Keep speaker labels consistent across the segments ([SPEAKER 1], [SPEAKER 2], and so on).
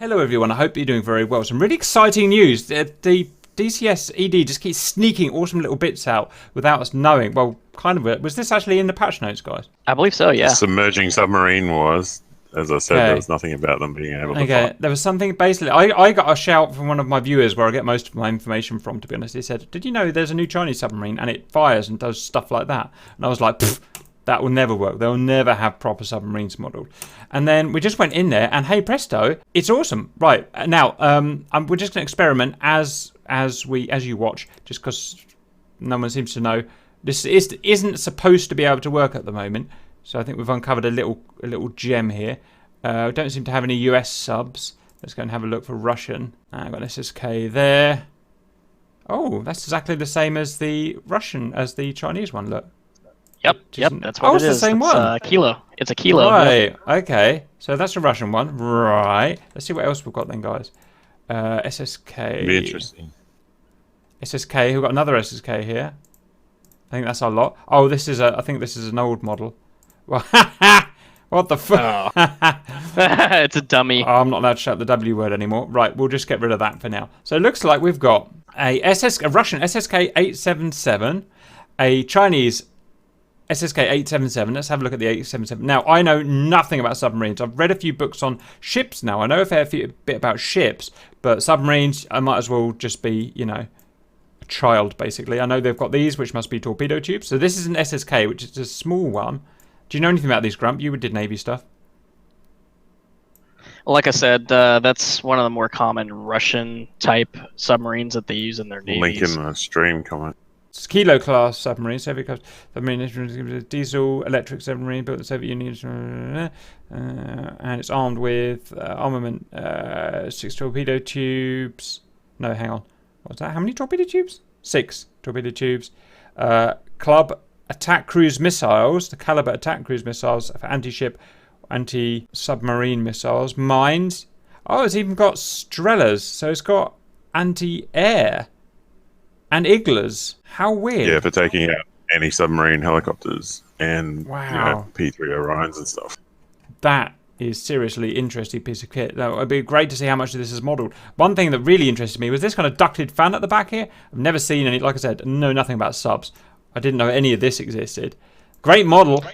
[SPEAKER 1] Hello everyone, I hope you're doing very well. Some really exciting news. The DCS ED just keeps sneaking awesome little bits out without us knowing. Well, kind of. Was this actually in the patch notes, guys?
[SPEAKER 2] I believe so, yeah.
[SPEAKER 3] The submerging submarine was, as I said,
[SPEAKER 1] Okay.
[SPEAKER 3] there was nothing about them being able to
[SPEAKER 1] Okay,
[SPEAKER 3] fight.
[SPEAKER 1] there was something, basically, I got a shout from one of my viewers where I get most of my information from, to be honest. He said, did you know there's a new Chinese submarine and it fires and does stuff like that? And I was like, pfft, that will never work. They'll never have proper submarines modelled. And then we just went in there and hey presto, it's awesome. Right, now, we're just going to experiment as you watch, just because no one seems to know. This isn't supposed to be able to work at the moment. So I think we've uncovered a little gem here. We don't seem to have any US subs. Let's go and have a look for Russian. I've got an SSK there. Oh, that's exactly the same as the Chinese one, look.
[SPEAKER 2] Yep, that's what it is.
[SPEAKER 1] It's the same one.
[SPEAKER 2] Kilo. It's a kilo.
[SPEAKER 1] Right, okay. So that's a Russian one. Right. Let's see what else we've got then, guys. SSK.
[SPEAKER 3] Be interesting.
[SPEAKER 1] SSK, we've got another SSK here. I think that's our lot. Oh, I think this is an old model. Well, what the fuck?
[SPEAKER 2] Oh. It's a dummy.
[SPEAKER 1] Oh, I'm not allowed to shout the W word anymore. Right, we'll just get rid of that for now. So it looks like we've got a Russian SSK 877, a Chinese SSK 877. Let's have a look at the 877. Now, I know nothing about submarines. I've read a few books on ships now. I know a bit about ships, but submarines, I might as well just be, a child, basically. I know they've got these, which must be torpedo tubes. So this is an SSK, which is a small one. Do you know anything about these, Grump? You did Navy stuff.
[SPEAKER 2] Like I said, that's one of the more common Russian-type submarines that they use in their navies.
[SPEAKER 3] Link in the stream comment.
[SPEAKER 1] It's Kilo class submarine, Soviet class submarine, diesel electric submarine built in the Soviet Union, and it's armed with armament, 6 torpedo tubes. No, hang on, what's that? How many torpedo tubes? 6 torpedo tubes. Club attack cruise missiles, the caliber attack cruise missiles for anti-ship, anti-submarine missiles, mines. Oh, it's even got Strellas, so it's got anti-air. And Iglas. How weird.
[SPEAKER 3] Yeah, for taking out any submarine helicopters and
[SPEAKER 1] wow.
[SPEAKER 3] P3 Orions and stuff.
[SPEAKER 1] That is seriously interesting piece of kit. Now, it'd be great to see how much of this is modelled. One thing that really interested me was this kind of ducted fan at the back here. I've never seen any, like I said, know nothing about subs. I didn't know any of this existed. Great model.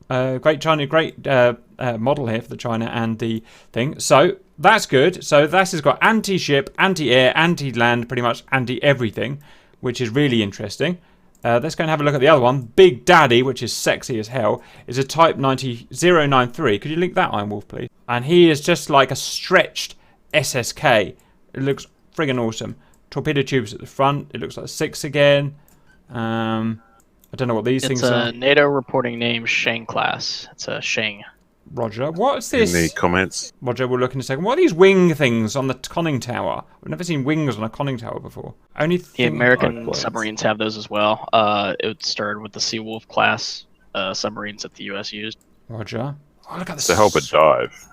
[SPEAKER 1] Great China, great model here for the China and the thing. So that's good. So this has got anti-ship, anti-air, anti-land, pretty much anti-everything, which is really interesting. Let's go and have a look at the other one. Big Daddy, which is sexy as hell, is a Type 093. Could you link that, Iron Wolf, please? And he is just like a stretched SSK. It looks friggin' awesome. Torpedo tubes at the front. It looks like 6 again. I don't know what these things are.
[SPEAKER 2] It's a NATO reporting name, Shang class. It's a Shang.
[SPEAKER 1] Roger. What's this?
[SPEAKER 3] In the comments.
[SPEAKER 1] Roger, we'll look in a second. What are these wing things on the conning tower? I've never seen wings on a conning tower before.
[SPEAKER 2] The American submarines have those as well. It started with the Seawolf class submarines that the U.S. used.
[SPEAKER 1] Roger. Oh, look at this.
[SPEAKER 3] To help it dive.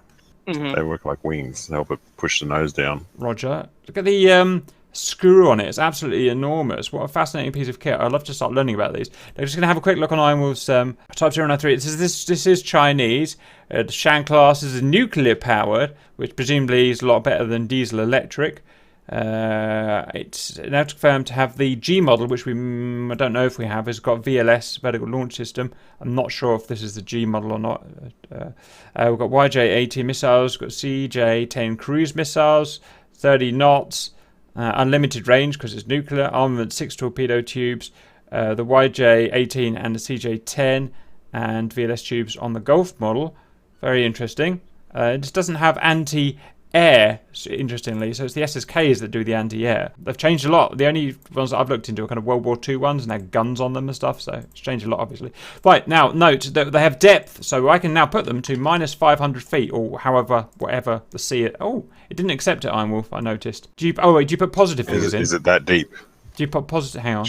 [SPEAKER 2] Mm-hmm.
[SPEAKER 3] They work like wings to help it push the nose down.
[SPEAKER 1] Roger. Look at the screw on it. It's absolutely enormous. What a fascinating piece of kit. I'd love to start learning about these. I'm just going to have a quick look on Iron Wolf's Type 093. This is Chinese. The Shang class is nuclear powered, which presumably is a lot better than diesel electric. It's now confirmed to have the G model, which I don't know if we have. It's got VLS, vertical launch system. I'm not sure if this is the G model or not. We've got YJ-80 missiles. We've got CJ-10 cruise missiles, 30 knots. Unlimited range because it's nuclear. Armament 6 torpedo tubes. The YJ-18 and the CJ-10 and VLS tubes on the Gulf model. Very interesting. It just doesn't have anti-air, interestingly. So it's the SSKs that do the anti-air. They've changed a lot. The only ones that I've looked into are kind of World War II ones and they have guns on them and stuff. So it's changed a lot, obviously. Right, now, note that they have depth. So I can now put them to minus 500 feet or whatever the sea. Oh, it didn't accept it, Iron Wolf, I noticed. Do you put positive figures in?
[SPEAKER 3] Is it that deep?
[SPEAKER 1] Do you put positive? Hang on.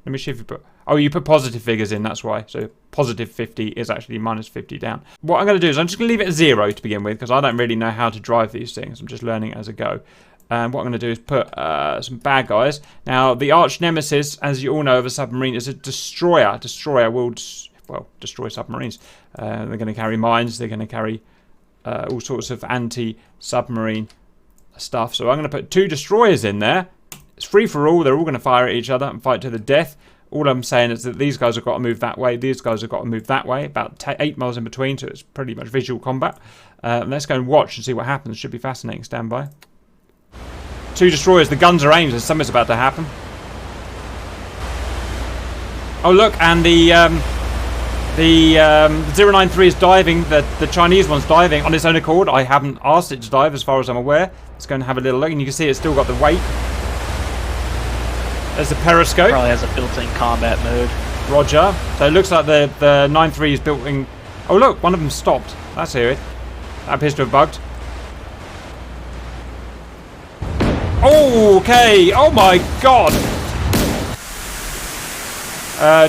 [SPEAKER 1] Let me see if you put... Oh, you put positive figures in, that's why. So positive 50 is actually minus 50 down. What I'm going to do is I'm just going to leave it at 0 to begin with because I don't really know how to drive these things. I'm just learning as I go. And what I'm going to do is put some bad guys. Now, the arch nemesis, as you all know, of a submarine is a destroyer. Destroyer will, destroy submarines. They're going to carry mines. They're going to carry all sorts of anti-submarine stuff. So I'm going to put 2 destroyers in there. It's free for all. They're all going to fire at each other and fight to the death. All I'm saying is that these guys have got to move that way. These guys have got to move that way. About 8 miles in between, so it's pretty much visual combat. Let's go and watch and see what happens. Should be fascinating. Stand by. 2 destroyers. The guns are aimed, and something's about to happen. Oh look, and the 093 is diving. The Chinese one's diving on its own accord. I haven't asked it to dive, as far as I'm aware. Let's go and have a little look, and you can see it's still got the weight. There's the periscope.
[SPEAKER 2] Probably has a built-in combat mode.
[SPEAKER 1] Roger. So it looks like the 93 is built in. Oh look, one of them stopped. That's it. That appears to have bugged. Okay. Oh my god.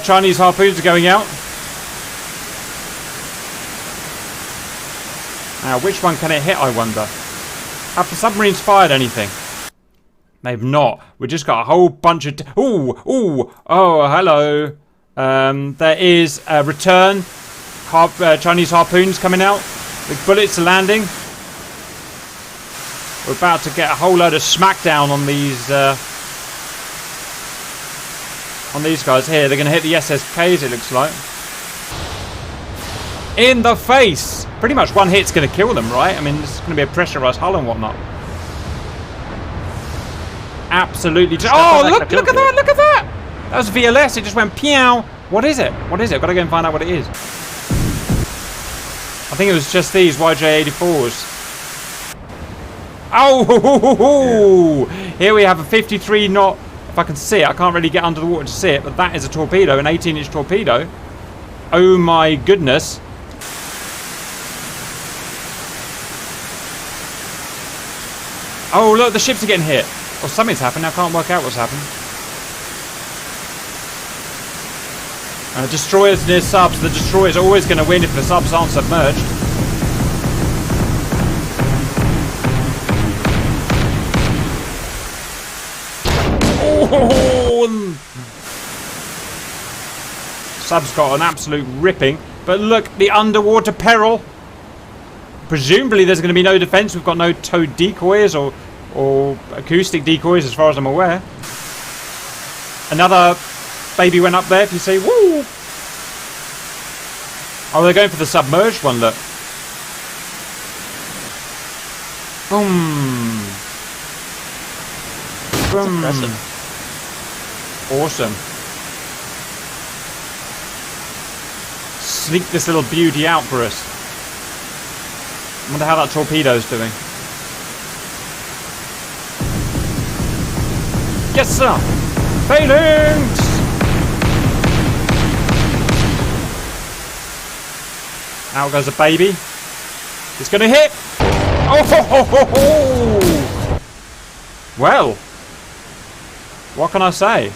[SPEAKER 1] Chinese harpoons are going out. Now, which one can it hit, I wonder? Have the submarines fired anything? They've not. We just got a whole bunch of... Oh, hello. There is a return. Chinese harpoons coming out. The bullets are landing. We're about to get a whole load of smackdown on these guys here. They're going to hit the SSKs, it looks like. In the face! Pretty much one hit's going to kill them, right? I mean, this is going to be a pressurized hull and whatnot. Absolutely. Oh, look at that! Look at that! That was VLS. It just went pew. What is it? What is it? I've got to go and find out what it is. I think it was just these YJ-84s. Oh! Here we have a 53 knot. If I can see it, I can't really get under the water to see it, but that is a torpedo, an 18-inch torpedo. Oh my goodness. Oh, look, the ships are getting hit. Well, something's happened. I can't work out what's happened. Destroyers near subs. The destroyers are always going to win if the subs aren't submerged. Oh! Sub's got an absolute ripping. But look, the underwater peril. Presumably there's going to be no defense. We've got no towed decoys or acoustic decoys as far as I'm aware. Another baby went up there, if you see. Woo! Oh, they're going for the submerged one, look. Boom. Boom.
[SPEAKER 2] That's impressive.
[SPEAKER 1] Awesome. Sneak this little beauty out for us. I wonder how that torpedo's doing. Yes, sir! Phalanx! Out goes a baby. It's gonna hit! Oh ho ho ho ho! Well, what can I say?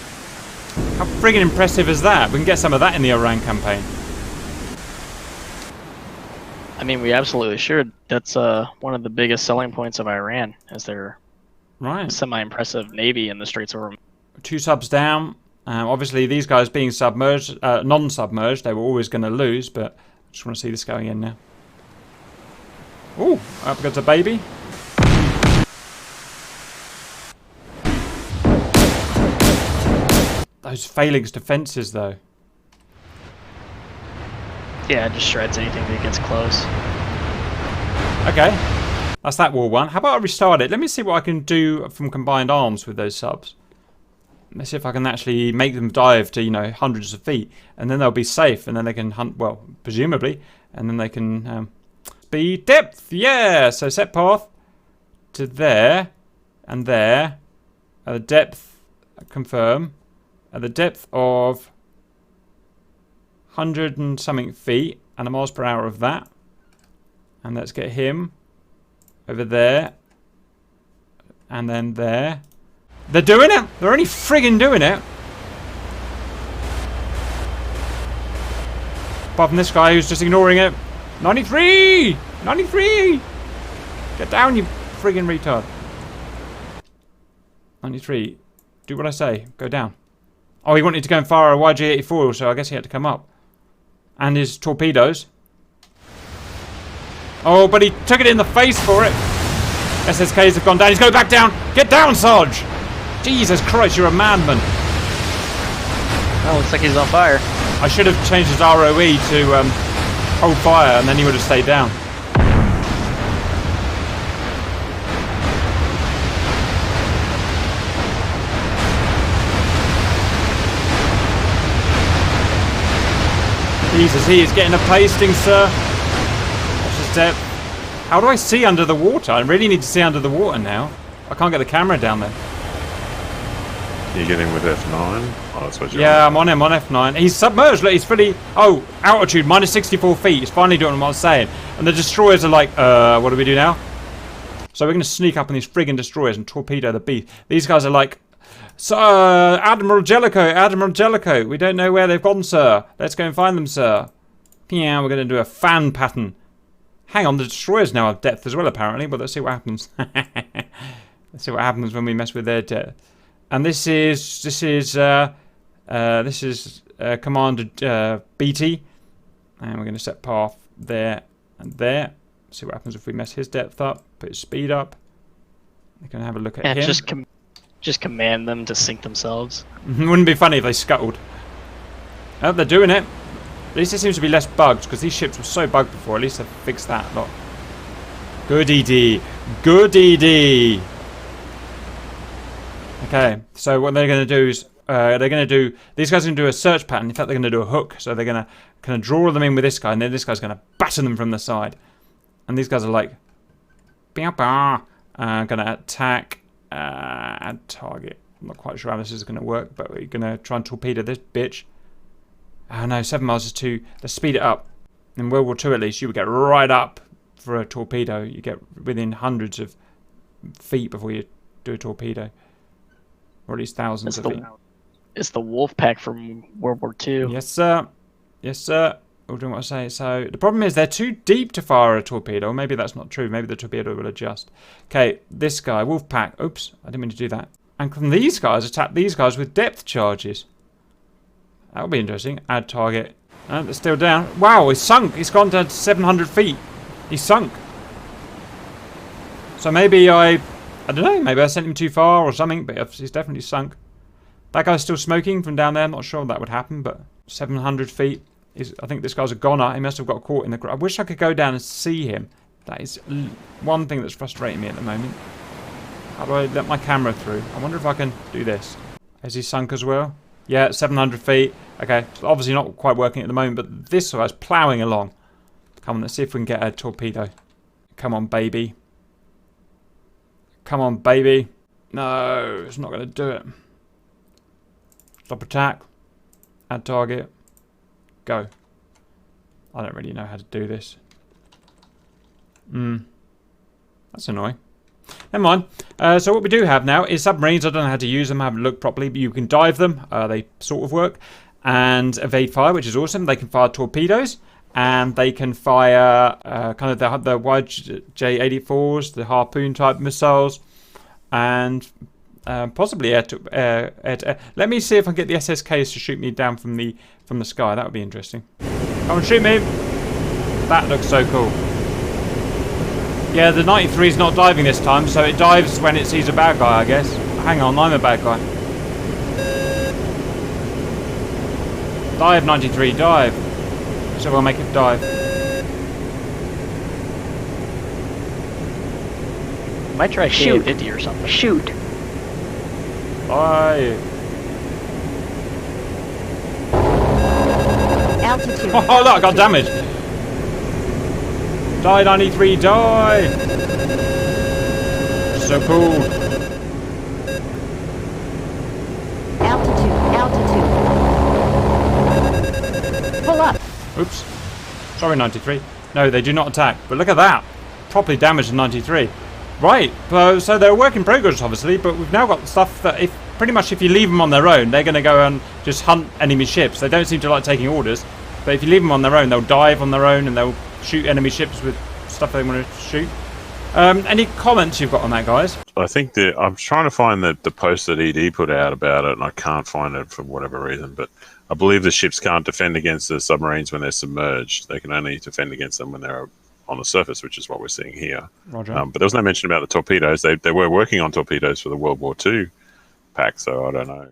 [SPEAKER 1] How friggin' impressive is that? We can get some of that in the Iran campaign.
[SPEAKER 2] I mean, we absolutely should. That's one of the biggest selling points of Iran, is their semi-impressive navy in the Straits of Hormuz. 2
[SPEAKER 1] subs down. Obviously, these guys being submerged, non-submerged, they were always going to lose, but I just want to see this going in now. Ooh, up goes a baby. Those Phalanx defences, though.
[SPEAKER 2] Yeah, it just shreds anything that gets close.
[SPEAKER 1] Okay. That's that war one. How about I restart it? Let me see what I can do from combined arms with those subs. Let's see if I can actually make them dive to, you know, hundreds of feet. And then they'll be safe. And then they can hunt, well, presumably. And then they can speed depth. Yeah. So set path to there and there. At the depth, confirm. At the depth of 100 and something feet and a miles per hour of that. And let's get him over there. And then there. They're doing it! They're only friggin' doing it! Apart from this guy who's just ignoring it. 93! 93! Get down, you friggin' retard. 93. Do what I say. Go down. Oh, he wanted to go and fire a YG-84, so I guess he had to come up. And his torpedoes. Oh, but he took it in the face for it. SSKs have gone down. He's going back down. Get down, Sarge. Jesus Christ, you're a madman.
[SPEAKER 2] Oh, looks like he's on fire.
[SPEAKER 1] I should have changed his ROE to hold fire, and then he would have stayed down. Jesus, he is getting a pasting, sir. Watch his depth. How do I see under the water? I really need to see under the water now. I can't get the camera down there.
[SPEAKER 3] You get him with F9? Oh, that's what you're
[SPEAKER 1] Yeah, I'm on him on F9. He's submerged. Look, he's fully... Oh, altitude, minus 64 feet. He's finally doing what I was saying. And the destroyers are like, what do we do now? So we're going to sneak up on these friggin' destroyers and torpedo the beast. These guys are like... Admiral Jellicoe, we don't know where they've gone, sir. Let's go and find them, sir. Yeah, we're going to do a fan pattern. Hang on, the destroyers now have depth as well, apparently, but let's see what happens. Let's see what happens when we mess with their depth. And this is Commander BT, and we're going to set path there and there. See what happens if we mess his depth up, put his speed up. We're going to have a look at him.
[SPEAKER 2] Just command them to sink themselves.
[SPEAKER 1] Wouldn't be funny if they scuttled. Oh, they're doing it. At least there seems to be less bugs, because these ships were so bugged before. At least they've fixed that lot. Good ED. Good ED. Okay, so what they're going to do is... these guys are going to do a search pattern. In fact, they're going to do a hook. So they're going to kind of draw them in with this guy, and then this guy's going to batter them from the side. And these guys are like... going to attack... add target. I'm not quite sure how this is going to work, but we're going to try and torpedo this bitch. Oh no, 7 miles is too... Let's speed it up. In World War II at least, you would get right up for a torpedo. You get within hundreds of feet before you do a torpedo. Or at least thousands of feet.
[SPEAKER 2] It's the wolf pack from World War II.
[SPEAKER 1] Yes, sir. Yes, sir. All doing what I say. So the problem is they're too deep to fire a torpedo. Maybe that's not true. Maybe the torpedo will adjust. Okay, this guy, wolf pack. Oops, I didn't mean to do that. And can these guys attack these guys with depth charges? That'll be interesting. Add target. No, they're still down. Wow, he's sunk. He's gone down to 700 feet. He's sunk. So maybe I don't know. Maybe I sent him too far or something. But he's definitely sunk. That guy's still smoking from down there. I'm not sure that would happen. But 700 feet. I think this guy's a goner. He must have got caught in the... I wish I could go down and see him. That is one thing that's frustrating me at the moment. How do I let my camera through? I wonder if I can do this. Is he sunk as well? Yeah, 700 feet. Okay, it's obviously not quite working at the moment, but this guy's ploughing along. Come on, let's see if we can get a torpedo. Come on, baby. Come on, baby. No, it's not going to do it. Stop attack. Add target. Go. I don't really know how to do this. That's annoying. Never mind. So what we do have now is submarines. I don't know how to use them. I haven't looked properly, but you can dive them. They sort of work. And evade fire, which is awesome. They can fire torpedoes. And they can fire kind of the YJ-84s, the harpoon type missiles. And possibly air to air. Let me see if I can get the SSKs to shoot me down from the sky. That would be interesting. Come on, shoot me. That looks so cool. Yeah, the 93 is not diving this time, so it dives when it sees a bad guy, I guess. Hang on, I'm a bad guy. Dive, 93, dive. So we'll make it dive.
[SPEAKER 2] Might try shoot 50 or something.
[SPEAKER 4] Shoot.
[SPEAKER 1] Dive.
[SPEAKER 4] Altitude.
[SPEAKER 1] Oh, look, I got damaged. Die, 93, die! So cool.
[SPEAKER 4] Altitude. Pull up.
[SPEAKER 1] Oops. Sorry, 93. No, they do not attack. But look at that. Properly damaged 93. Right. So they're a work in progress, obviously, but we've now got stuff that pretty much if you leave them on their own, they're going to go and just hunt enemy ships. They don't seem to like taking orders. But if you leave them on their own, they'll dive on their own and they'll shoot enemy ships with stuff they want to shoot. Any comments you've got on that, guys?
[SPEAKER 3] I think I'm trying to find the post that ED put out about it, and I can't find it for whatever reason. But I believe the ships can't defend against the submarines when they're submerged. They can only defend against them when they're on the surface, which is what we're seeing here.
[SPEAKER 1] Roger.
[SPEAKER 3] But there was no mention about the torpedoes. They were working on torpedoes for the World War II pack, so I don't know.